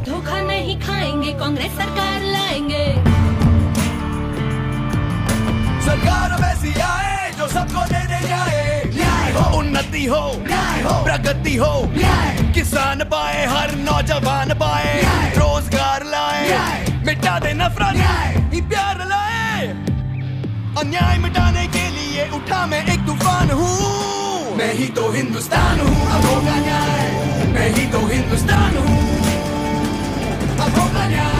धोखा नहीं खाएंगे, कांग्रेस सरकार लाएंगे। सरकार वैसी आए जो सबको दे दे जाए, न्याय हो, उन्नति हो, न्याय हो, प्रगति हो, न्याय, किसान पाए, हर नौजवान पाए, रोजगार लाए, मिटा दे नफरत, न्याय, प्यार लाए। अन्याय मिटाने के लिए उठा मैं एक तूफान हूँ, मैं ही तो हिंदुस्तान हूँ, अब होगा न्याय, मैं ही तो हिंदुस्तान हूँ, अब होगा न्याय।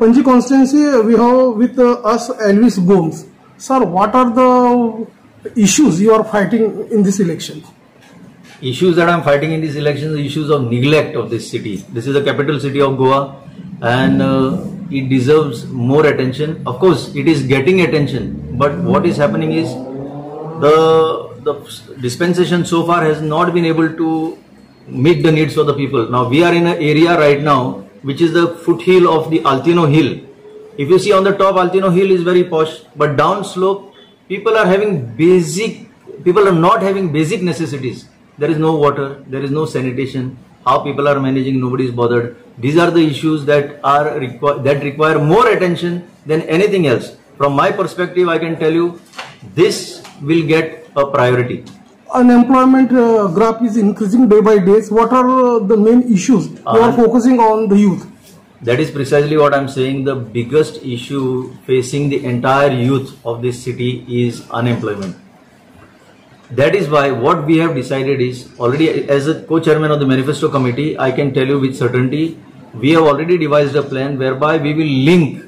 Panji constituency, we have with us Elvis Gomes. Sir, what are the issues you are fighting in this election? Issues that I am fighting in this election are issues of neglect of this city. This is the capital city of Goa, and it deserves more attention. Of course, it is getting attention, but what is happening is the dispensation so far has not been able to meet the needs of the people. Now we are in an area right now which is the foothill of the Altino Hill. If you see on the top, Altino Hill is very posh, but down slope, people are not having basic necessities. There is no water, there is no sanitation. How people are managing, nobody is bothered. These are the issues that require more attention than anything else. From my perspective, I can tell you, this will get a priority. Unemployment graph is increasing day by day. What are the main issues you are focusing on the youth? That is precisely what I am saying. The biggest issue facing the entire youth of this city is unemployment. That is why what we have decided is, already as a co-chairman of the manifesto committee, I can tell you with certainty, we have already devised a plan whereby we will link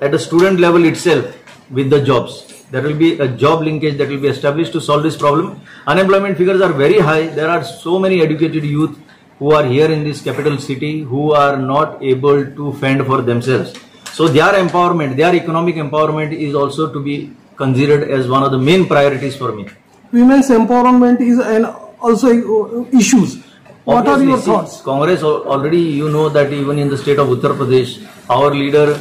at the student level itself with the jobs. There will be a job linkage that will be established to solve this problem. Unemployment figures are very high. There are so many educated youth who are here in this capital city who are not able to fend for themselves. So their empowerment, their economic empowerment is also to be considered as one of the main priorities for me. Women's empowerment is also issues. What are your thoughts? Congress already, you know that even in the state of Uttar Pradesh, our leader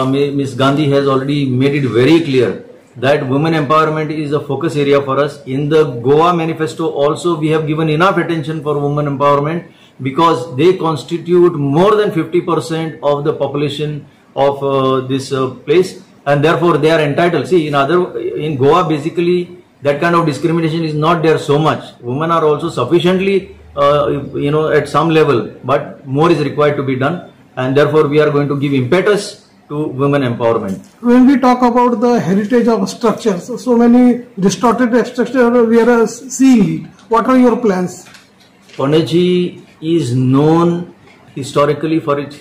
Ms. Gandhi has already made it very clear that women empowerment is a focus area for us. In the Goa manifesto also we have given enough attention for women empowerment because they constitute more than 50% of the population of this place, and therefore they are entitled. See, in Goa basically that kind of discrimination is not there so much. Women are also sufficiently at some level, but more is required to be done, and therefore we are going to give impetus to women empowerment. When we talk about the heritage of structures, so many distorted structures we are seeing. What are your plans? Panaji is known historically for its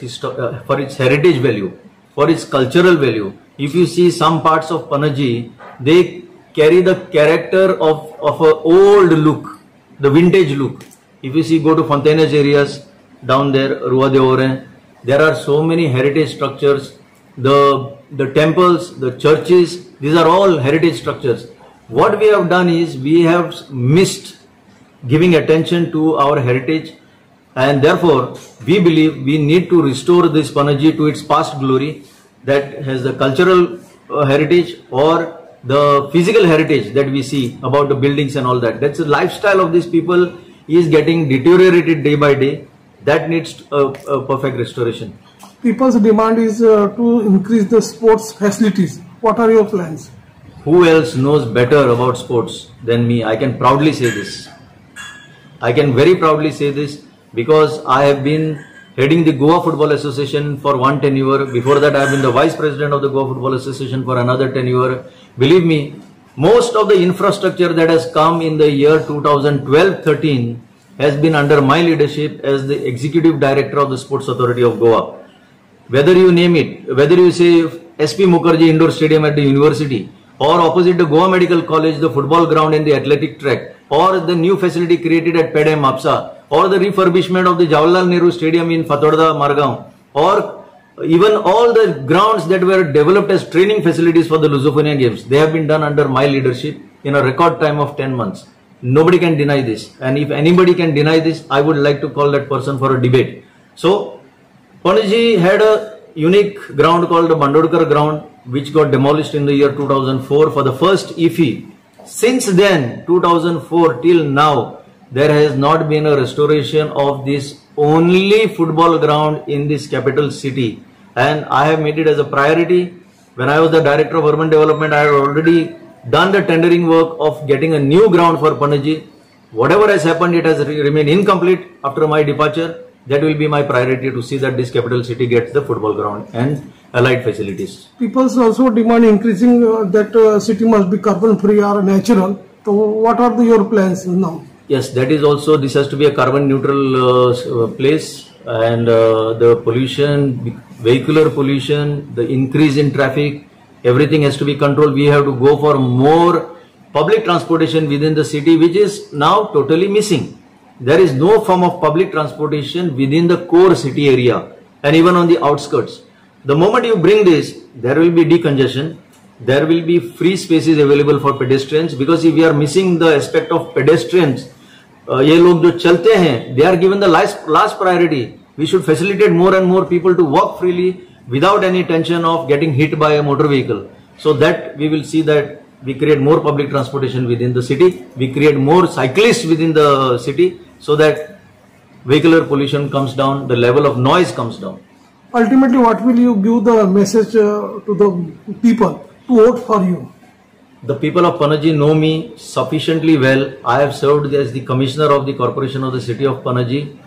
heritage value, for its cultural value. If you see some parts of Panaji, they carry the character of an old look, the vintage look. If you see, go to Fontainebleau areas down there, Rua de Oren, there are so many heritage structures. The temples, the churches, these are all heritage structures. What we have done is we have missed giving attention to our heritage, and therefore we believe we need to restore this Panaji to its past glory that has the cultural heritage or the physical heritage that we see about the buildings and all that. That's the lifestyle of these people is getting deteriorated day by day. That needs a perfect restoration. People's demand is to increase the sports facilities. What are your plans? Who else knows better about sports than me? I can proudly say this. I can very proudly say this because I have been heading the Goa Football Association for one tenure. Before that, I have been the Vice President of the Goa Football Association for another tenure. Believe me, most of the infrastructure that has come in the year 2012-13 has been under my leadership as the Executive Director of the Sports Authority of Goa. Whether you name it, whether you say SP Mukherjee Indoor Stadium at the university, or opposite the Goa Medical College, the football ground and the athletic track, or the new facility created at Pedem Mapsa, or the refurbishment of the Jawaharlal Nehru Stadium in Fatorda, Margao, or even all the grounds that were developed as training facilities for the Lusophonian Games, they have been done under my leadership. in a record time of 10 months. Nobody can deny this. And if anybody can deny this, I would like to call that person for a debate. So, Panaji had a unique ground called the Bandodkar ground, which got demolished in the year 2004 for the first IFI. Since then, 2004 till now, there has not been a restoration of this only football ground in this capital city. And I have made it as a priority. When I was the Director of Urban Development, I had already done the tendering work of getting a new ground for Panaji. Whatever has happened, it has remained incomplete after my departure. That will be my priority, to see that this capital city gets the football ground and allied facilities. People also demand increasing that city must be carbon free or natural. So what are your plans now? Yes, that is also, this has to be a carbon neutral place, and the pollution, vehicular pollution, the increase in traffic, everything has to be controlled. We have to go for more public transportation within the city, which is now totally missing. There is no form of public transportation within the core city area and even on the outskirts. The moment you bring this, there will be decongestion, there will be free spaces available for pedestrians, because if we are missing the aspect of pedestrians, ये लोग जो चलते हैं, they are given the last priority. We should facilitate more and more people to walk freely without any tension of getting hit by a motor vehicle. So that we will see that we create more public transportation within the city, we create more cyclists within the city, so that vehicular pollution comes down, the level of noise comes down. Ultimately, what will you give the message to the people to vote for you? The people of Panaji know me sufficiently well. I have served as the Commissioner of the Corporation of the City of Panaji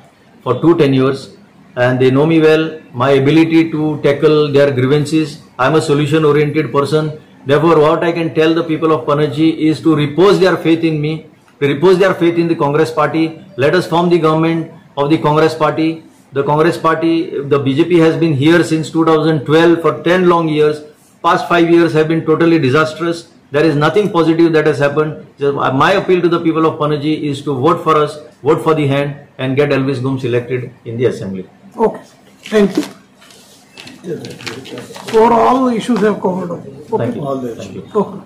for 2 tenures, and they know me well. My ability to tackle their grievances, I am a solution oriented person. Therefore, what I can tell the people of Panaji is to repose their faith in me, to repose their faith in the Congress party. Let us form the government of the Congress party. The Congress party, the BJP has been here since 2012 for 10 long years. Past 5 years have been totally disastrous. There is nothing positive that has happened. My appeal to the people of Panaji is to vote for us, vote for the hand, and get Elvis Gomes elected in the assembly. Okay, thank you. For all issues have covered up. Okay. Thank you. Thank you. Okay.